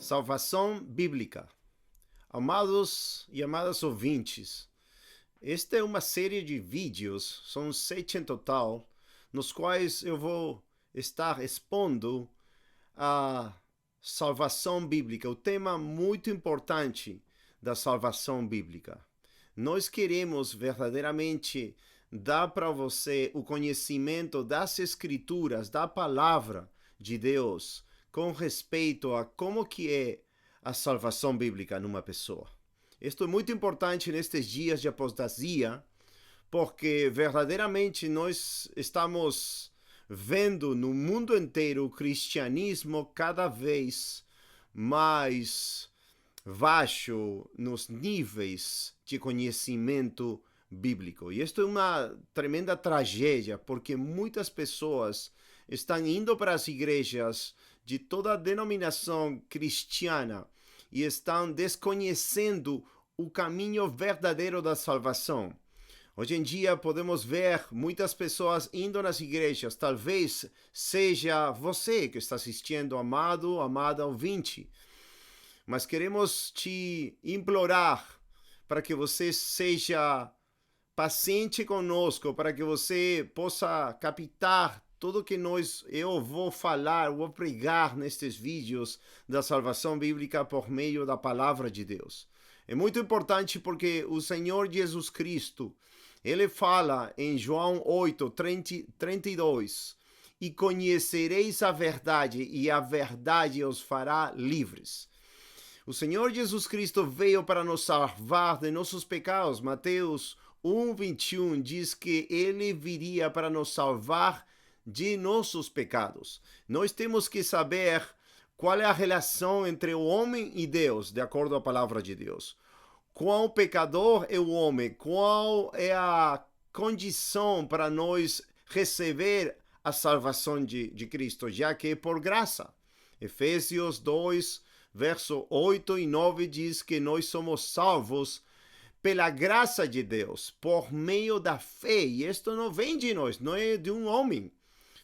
Salvação bíblica. Amados e amadas ouvintes, esta é uma série de vídeos, são 7 em total, nos quais eu vou estar expondo a salvação bíblica, o tema muito importante da salvação bíblica. Nós queremos verdadeiramente dar para você o conhecimento das Escrituras, da palavra de Deus, com respeito a como que é a salvação bíblica numa pessoa. Isto é muito importante nestes dias de apostasia, porque verdadeiramente nós estamos vendo no mundo inteiro o cristianismo cada vez mais baixo nos níveis de conhecimento bíblico. E isto é uma tremenda tragédia, porque muitas pessoas estão indo para as igrejas de toda a denominação cristiana e estão desconhecendo o caminho verdadeiro da salvação. Hoje em dia podemos ver muitas pessoas indo nas igrejas. Talvez seja você que está assistindo, amado, amada ouvinte. Mas queremos te implorar para que você seja paciente conosco, para que você possa captar tudo que eu vou falar, vou pregar nestes vídeos da salvação bíblica por meio da palavra de Deus. É muito importante porque o Senhor Jesus Cristo, ele fala em João 8, 32, e conhecereis a verdade, e a verdade os fará livres. O Senhor Jesus Cristo veio para nos salvar de nossos pecados. Mateus 1:21 diz que ele viria para nos salvar de nossos pecados. Nós temos que saber qual é a relação entre o homem e Deus, de acordo com a palavra de Deus. Qual pecador é o homem? Qual é a condição para nós receber a salvação de Cristo, já que é por graça. Efésios 2, verso 8 e 9 diz que nós somos salvos pela graça de Deus, por meio da fé. E isto não vem de nós, não é de um homem,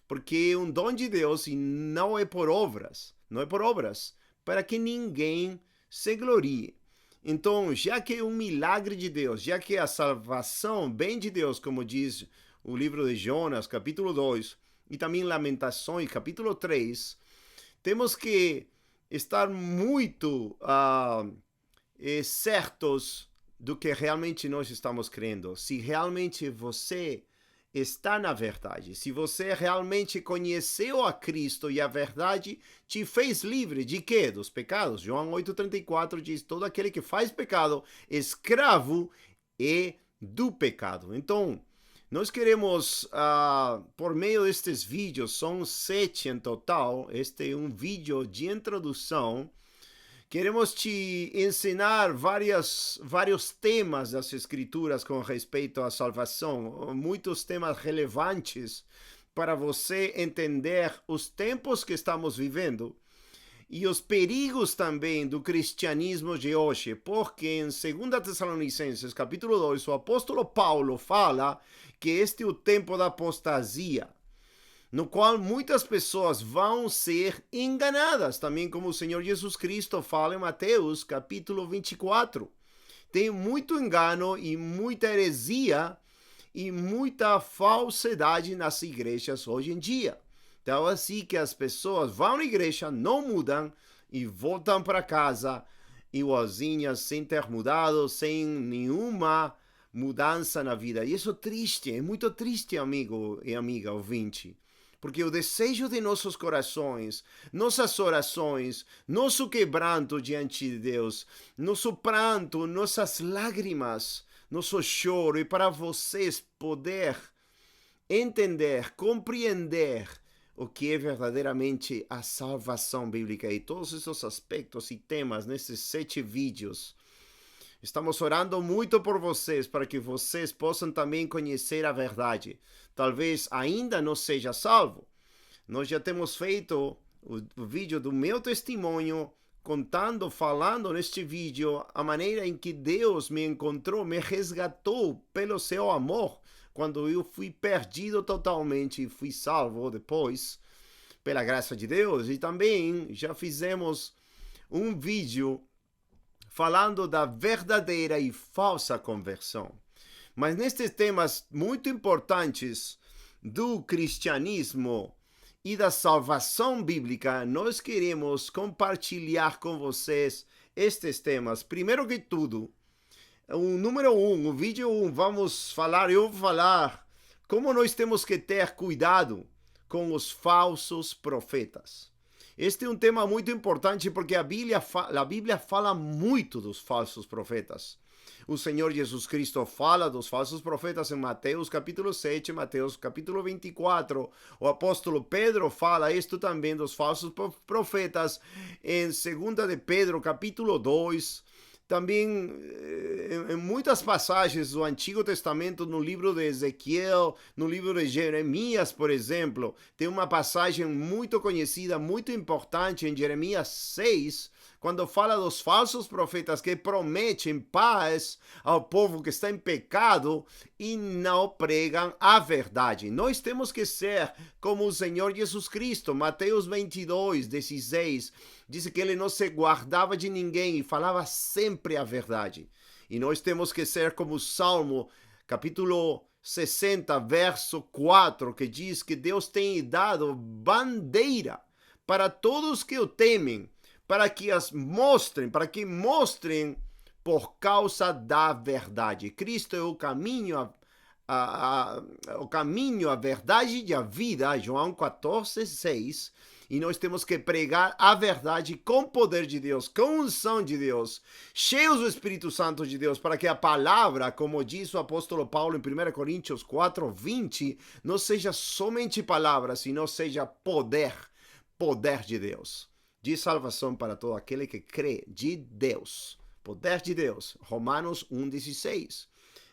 porque é um dom de Deus e não é por obras. Não é por obras, para que ninguém se glorie. Então, já que é um milagre de Deus, já que a salvação vem de Deus, como diz o livro de Jonas, capítulo 2, e também Lamentações, capítulo 3, temos que estar muito certos do que realmente nós estamos crendo. Se realmente você está na verdade, se você realmente conheceu a Cristo e a verdade te fez livre de quê? Dos pecados. João 8,34 diz, todo aquele que faz pecado, escravo é do pecado. Então, nós queremos, por meio destes vídeos, são 7 em total, este é um vídeo de introdução. Queremos te ensinar vários temas das Escrituras com respeito à salvação, muitos temas relevantes para você entender os tempos que estamos vivendo e os perigos também do cristianismo de hoje, porque em 2 Tessalonicenses, capítulo 2, o apóstolo Paulo fala que este é o tempo da apostasia, no qual muitas pessoas vão ser enganadas, também como o Senhor Jesus Cristo fala em Mateus, capítulo 24. Tem muito engano e muita heresia e muita falsidade nas igrejas hoje em dia. Então, assim que as pessoas vão à igreja, não mudam e voltam para casa igualzinhas, sem ter mudado, sem nenhuma mudança na vida. E isso é triste, é muito triste, amigo e amiga ouvinte. Porque o desejo de nossos corações, nossas orações, nosso quebranto diante de Deus, nosso pranto, nossas lágrimas, nosso choro, e para vocês poder entender, compreender o que é verdadeiramente a salvação bíblica e todos esses aspectos e temas nesses 7 vídeos. Estamos orando muito por vocês, para que vocês possam também conhecer a verdade. Talvez ainda não seja salvo. Nós já temos feito o vídeo do meu testemunho, falando neste vídeo a maneira em que Deus me encontrou, me resgatou pelo seu amor, quando eu fui perdido totalmente e fui salvo depois, pela graça de Deus. E também já fizemos um vídeo falando da verdadeira e falsa conversão. Mas nestes temas muito importantes do cristianismo e da salvação bíblica, nós queremos compartilhar com vocês estes temas. Primeiro que tudo, o vídeo 1, eu vou falar como nós temos que ter cuidado com os falsos profetas. Este é um tema muito importante porque a Bíblia fala muito dos falsos profetas. O Senhor Jesus Cristo fala dos falsos profetas em Mateus capítulo 7, Mateus capítulo 24. O apóstolo Pedro fala isto também dos falsos profetas em 2 de Pedro capítulo 2. Também em muitas passagens do Antigo Testamento, no livro de Ezequiel, no livro de Jeremias, por exemplo, tem uma passagem muito conhecida, muito importante em Jeremias 6, quando fala dos falsos profetas que prometem paz ao povo que está em pecado e não pregam a verdade. Nós temos que ser como o Senhor Jesus Cristo. Mateus 22, 16, diz que ele não se guardava de ninguém e falava sempre a verdade. E nós temos que ser como o Salmo, capítulo 60, verso 4, que diz que Deus tem dado bandeira para todos que o temem, para que mostrem por causa da verdade. Cristo é o caminho, a verdade e a vida, João 14, 6. E nós temos que pregar a verdade com poder de Deus, com unção de Deus, cheios do Espírito Santo de Deus, para que a palavra, como diz o apóstolo Paulo em 1 Coríntios 4, 20, não seja somente palavra, sino seja poder de Deus, de salvação para todo aquele que crê, de Deus, poder de Deus. Romanos 1,16.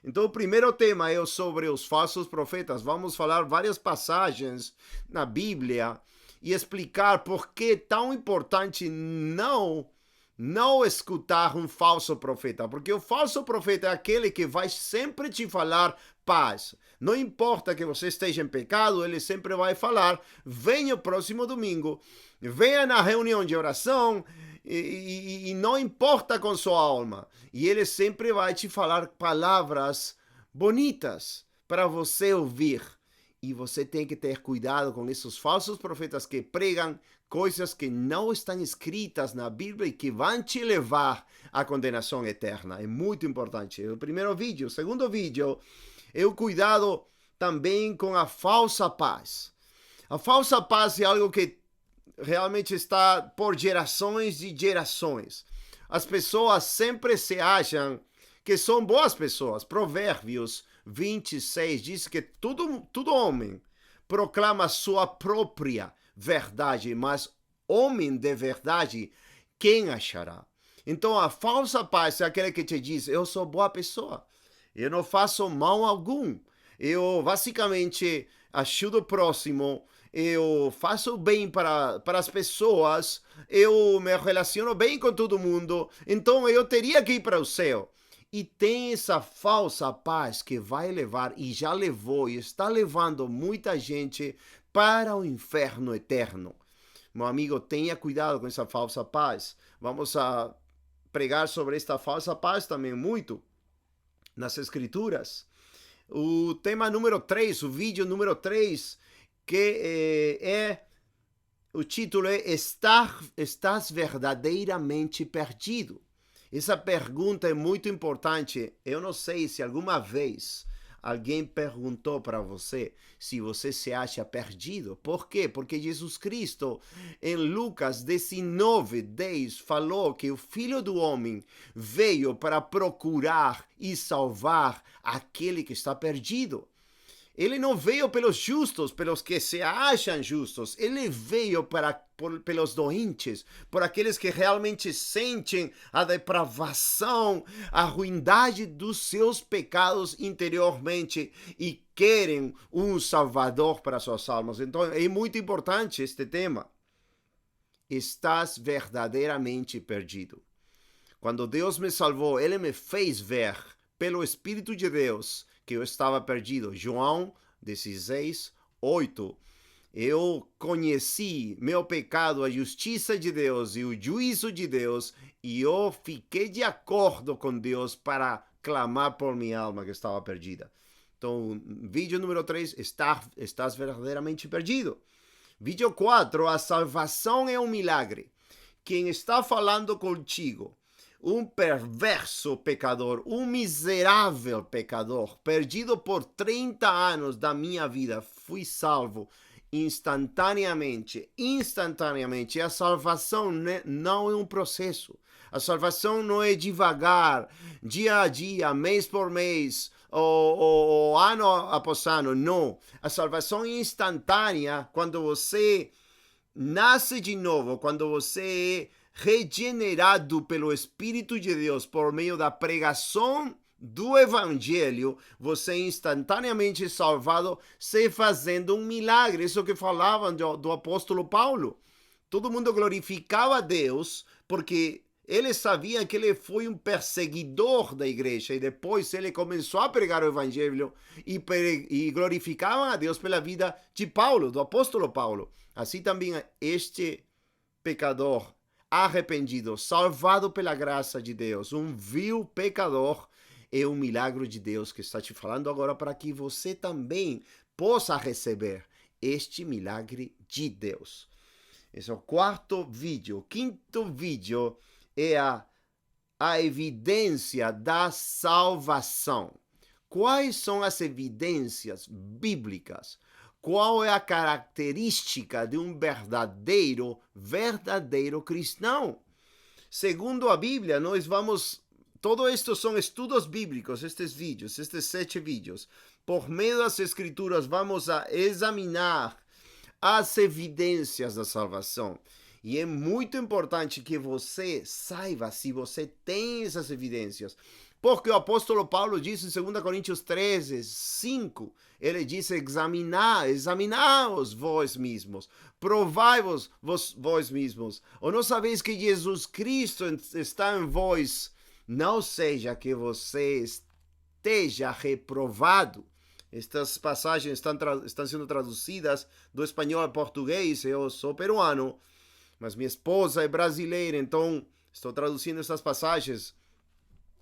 Então, o primeiro tema é sobre os falsos profetas. Vamos falar várias passagens na Bíblia e explicar por que é tão importante não escutar um falso profeta. Porque o falso profeta é aquele que vai sempre te falar paz. Não importa que você esteja em pecado, ele sempre vai falar: venha o próximo domingo, venha na reunião de oração, e não importa com sua alma. E ele sempre vai te falar palavras bonitas para você ouvir. E você tem que ter cuidado com esses falsos profetas que pregam coisas que não estão escritas na Bíblia e que vão te levar à condenação eterna. É muito importante. O primeiro vídeo. O segundo vídeo é o cuidado também com a falsa paz. A falsa paz é algo que realmente está por gerações e gerações. As pessoas sempre se acham que são boas pessoas. Provérbios 26 diz que todo homem proclama sua própria verdade, mas homem de verdade, quem achará? Então a falsa paz é aquele que te diz: eu sou boa pessoa, eu não faço mal algum, eu basicamente ajudo o próximo, eu faço bem para as pessoas, eu me relaciono bem com todo mundo, então eu teria que ir para o céu. E tem essa falsa paz que vai levar, e já levou, e está levando muita gente para o inferno eterno. Meu amigo, tenha cuidado com essa falsa paz. Vamos a pregar sobre esta falsa paz também muito nas Escrituras. O tema número 3, o vídeo número 3, que o título é Estás verdadeiramente perdido? Essa pergunta é muito importante. Eu não sei se alguma vez alguém perguntou para você se você se acha perdido. Por quê? Porque Jesus Cristo, em Lucas 19, 10, falou que o Filho do Homem veio para procurar e salvar aquele que está perdido. Ele não veio pelos justos, pelos que se acham justos. Ele veio pelos doentes, por aqueles que realmente sentem a depravação, a ruindade dos seus pecados interiormente e querem um salvador para suas almas. Então é muito importante este tema. Estás verdadeiramente perdido. Quando Deus me salvou, Ele me fez ver pelo Espírito de Deus que eu estava perdido. João 16, 8. eu conheci meu pecado, a justiça de Deus e o juízo de Deus, e eu fiquei de acordo com Deus para clamar por minha alma que estava perdida. Então, vídeo número 3, estás verdadeiramente perdido. Vídeo 4, a salvação é um milagre. Quem está falando contigo, um perverso pecador, um miserável pecador, perdido por 30 anos da minha vida, fui salvo instantaneamente. A salvação não é um processo. A salvação não é devagar, dia a dia, mês por mês, ou ano após ano. Não. A salvação é instantânea quando você nasce de novo, quando você é regenerado pelo Espírito de Deus por meio da pregação do Evangelho, você é instantaneamente salvado, se fazendo um milagre. Isso que falavam do apóstolo Paulo. Todo mundo glorificava a Deus porque ele sabia que ele foi um perseguidor da igreja, e depois ele começou a pregar o Evangelho e glorificavam a Deus pela vida de Paulo, do apóstolo Paulo. Assim também este pecador arrependido, salvado pela graça de Deus, um vil pecador, é um milagre de Deus que está te falando agora para que você também possa receber este milagre de Deus. Esse é o quarto vídeo. O quinto vídeo é a evidência da salvação. Quais são as evidências bíblicas? Qual é a característica de um verdadeiro cristão? Segundo a Bíblia, nós vamos... Todo isto são estudos bíblicos, estes 7 vídeos. Por meio das Escrituras, vamos a examinar as evidências da salvação. E é muito importante que você saiba se você tem essas evidências. Porque o apóstolo Paulo disse em 2 Coríntios 13, 5, ele disse: examinaos vós mesmos, provai-vos vós mesmos. Ou não sabeis que Jesus Cristo está em vós, não seja que você esteja reprovado. Estas passagens estão sendo traduzidas do espanhol ao português. Eu sou peruano, mas minha esposa é brasileira, então estou traduzindo essas passagens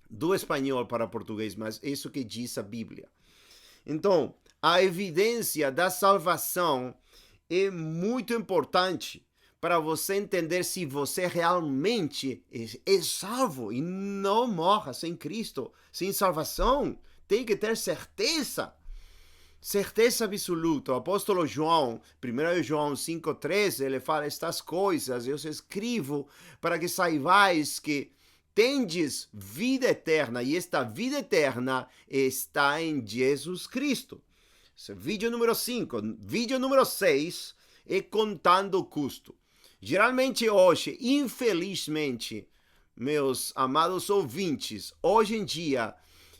do espanhol para português, mas isso que diz a Bíblia. Então, a evidência da salvação é muito importante para você entender se você realmente é salvo e não morra sem Cristo, sem salvação. Tem que ter certeza absoluta. O apóstolo João, 1 João 5,13, ele fala: estas coisas eu escrevo para que saibais que tendes vida eterna, e esta vida eterna está em Jesus Cristo. Esse é vídeo número 5. Vídeo número 6 é contando o custo. Geralmente hoje, infelizmente, meus amados ouvintes, hoje em dia,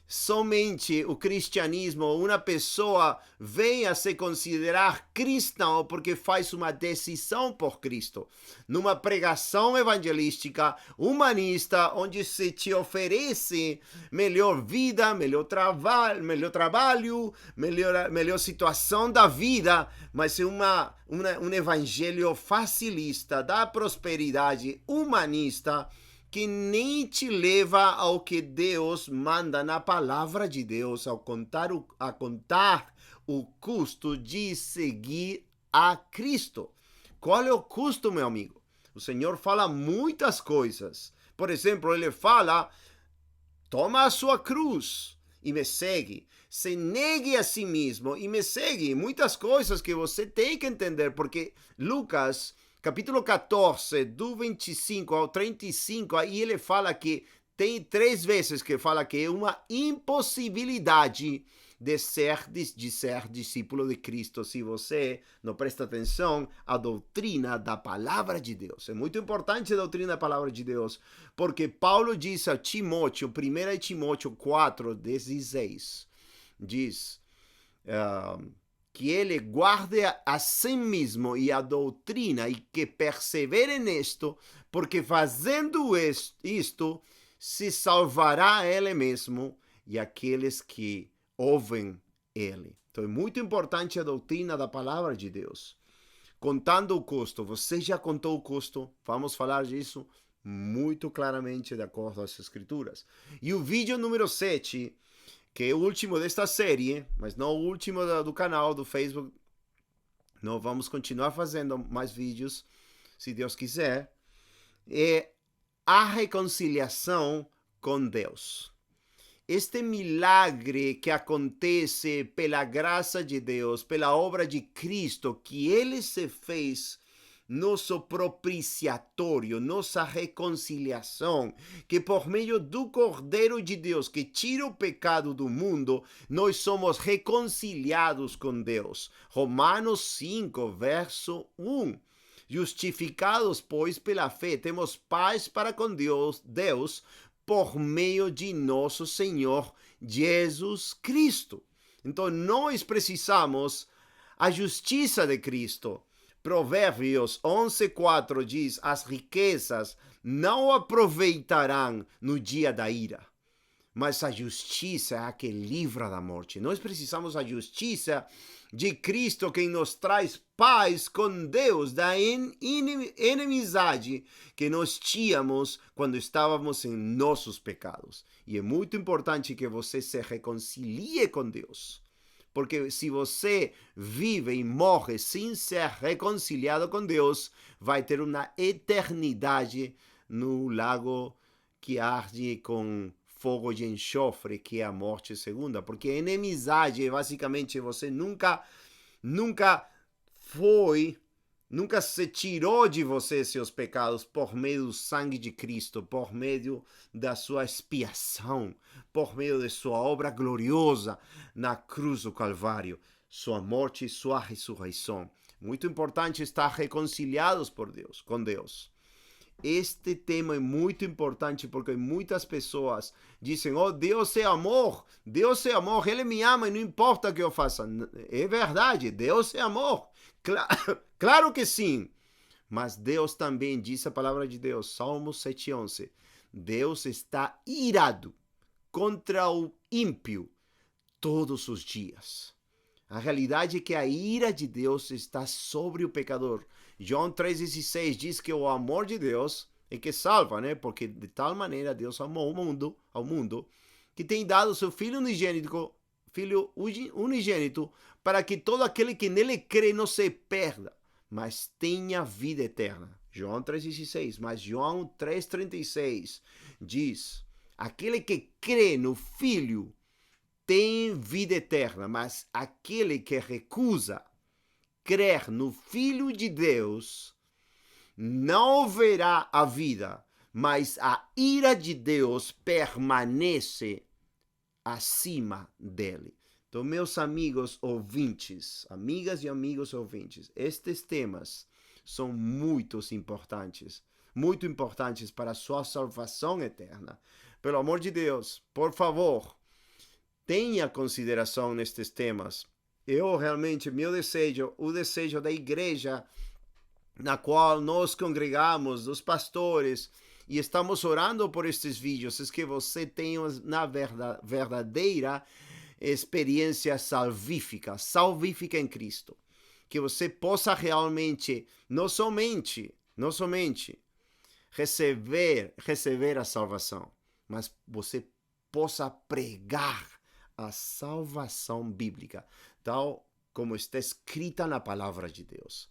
somente o cristianismo, uma pessoa vem a se considerar cristão porque faz uma decisão por Cristo. Numa pregação evangelística, humanista, onde se te oferece melhor vida, melhor trabalho, melhor situação da vida, mas é um evangelho facilista da prosperidade humanista, que nem te leva ao que Deus manda na palavra de Deus, a contar o custo de seguir a Cristo. Qual é o custo, meu amigo? O Senhor fala muitas coisas. Por exemplo, ele fala: toma a sua cruz e me segue. Se negue a si mesmo e me segue. Muitas coisas que você tem que entender, porque Lucas capítulo 14, do 25 ao 35, aí ele fala que tem 3 vezes que fala que é uma impossibilidade de ser discípulo de Cristo se você não presta atenção à doutrina da palavra de Deus. É muito importante a doutrina da palavra de Deus, porque Paulo diz a Timóteo, 1 Timóteo 4, 16, diz... que ele guarde a si mesmo e a doutrina, e que persevere nisto, porque fazendo isto, se salvará ele mesmo e aqueles que ouvem ele. Então é muito importante a doutrina da palavra de Deus. contando o custo. Você já contou o custo? Vamos falar disso muito claramente de acordo às escrituras. E o vídeo número 7, que é o último desta série, mas não o último do canal do Facebook. Nós vamos continuar fazendo mais vídeos, se Deus quiser. É a reconciliação com Deus. Este milagre que acontece pela graça de Deus, pela obra de Cristo, que Ele se fez nosso propiciatório, nossa reconciliação, que por meio do Cordeiro de Deus, que tira o pecado do mundo, nós somos reconciliados com Deus. Romanos 5, verso 1. Justificados, pois, pela fé, temos paz para com Deus, por meio de nosso Senhor Jesus Cristo. Então, nós precisamos a justiça de Cristo. Provérbios 11:4 diz: as riquezas não aproveitarão no dia da ira, mas a justiça é a que livra da morte. Nós precisamos da justiça de Cristo, que nos traz paz com Deus, da inimizade que nós tínhamos quando estávamos em nossos pecados. E é muito importante que você se reconcilie com Deus. Porque se você vive e morre sem ser reconciliado com Deus, vai ter uma eternidade no lago que arde com fogo de enxofre, que é a morte segunda. Porque a inimizade é basicamente você nunca se tirou de você seus pecados por meio do sangue de Cristo, por meio da sua expiação, por meio de sua obra gloriosa na cruz do Calvário, sua morte e sua ressurreição. Muito importante estar reconciliados com Deus. Este tema é muito importante porque muitas pessoas dizem: oh, Deus é amor, Ele me ama e não importa o que eu faça. É verdade, Deus é amor. Claro que sim. Mas Deus também diz a palavra de Deus, Salmo 7:11. Deus está irado contra o ímpio todos os dias. A realidade é que a ira de Deus está sobre o pecador. João 3,16 diz que o amor de Deus é que salva, né? Porque de tal maneira Deus amou ao mundo, que tem dado seu Filho unigênito, para que todo aquele que nele crê não se perda, mas tenha vida eterna. João 3,16, mas João 3,36 diz: aquele que crê no Filho tem vida eterna, mas aquele que recusa crer no Filho de Deus não verá a vida, mas a ira de Deus permanece acima dele. Então, meus amigos ouvintes, amigas e amigos ouvintes, estes temas são muito importantes para a sua salvação eterna. Pelo amor de Deus, por favor, tenha consideração nestes temas. Eu realmente, o desejo da igreja na qual nós congregamos, dos pastores, e estamos orando por estes vídeos, é que você tenha na verdadeira experiência salvífica em Cristo. Que você possa realmente, não somente receber a salvação, mas você possa pregar a salvação bíblica, tal como está escrita na palavra de Deus.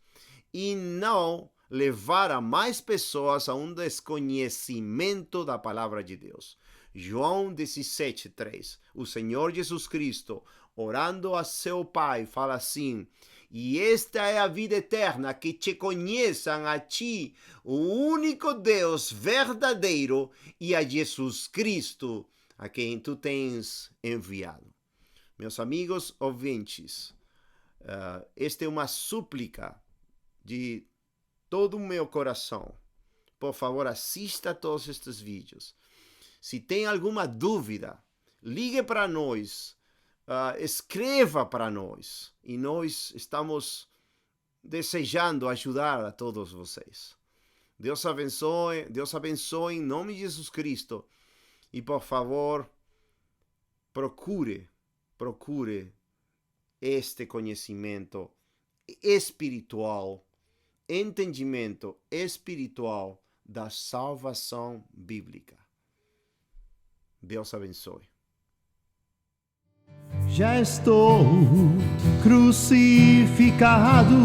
E não levar a mais pessoas a um desconhecimento da palavra de Deus. João 17:3. O Senhor Jesus Cristo, orando a seu Pai, fala assim: e esta é a vida eterna, que te conheçam a ti, o único Deus verdadeiro, e a Jesus Cristo, a quem tu tens enviado. Meus amigos ouvintes, esta é uma súplica de todo o meu coração. Por favor, assista a todos estes vídeos. Se tem alguma dúvida, ligue para nós, escreva para nós. E nós estamos desejando ajudar a todos vocês. Deus abençoe em nome de Jesus Cristo. E por favor, procure este conhecimento espiritual entendimento espiritual da salvação bíblica. Deus abençoe. Já estou crucificado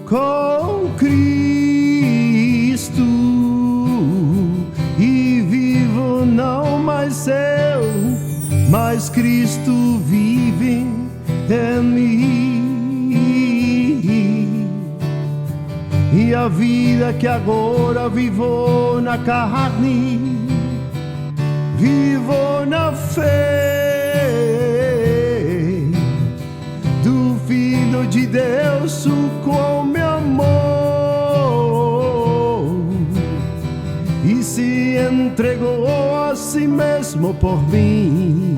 com Cristo e vivo não mais eu, mas Cristo vive em mim. E a vida que agora vivo na carne, vivo na fé do Filho de Deus, o qual me amou e se entregou a si mesmo por mim.